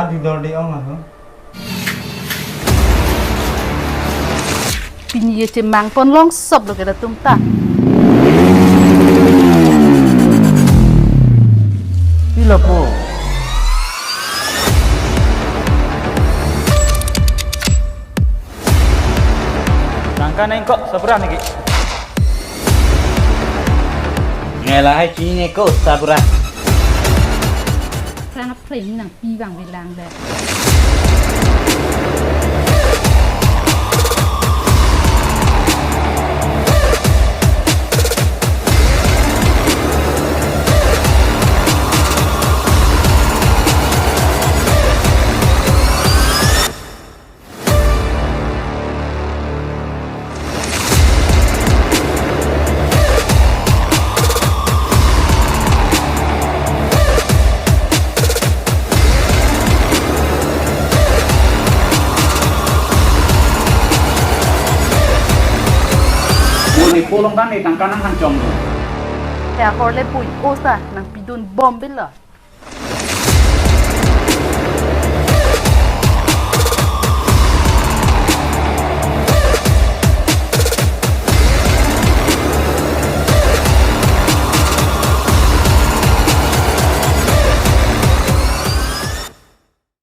tidur di ong lah tu. Pini cemang pon long sop lo kada tumta. Pila po. Tangka naik kok seberang lagi. Ngalah cini kok sabra. Karena play ni nang pi bang bilang dah. Di pulang kan di tangka nang hancong.แต่เขาเลยปุ๋ยโอซะนางปีดุนบอมไปเหรอ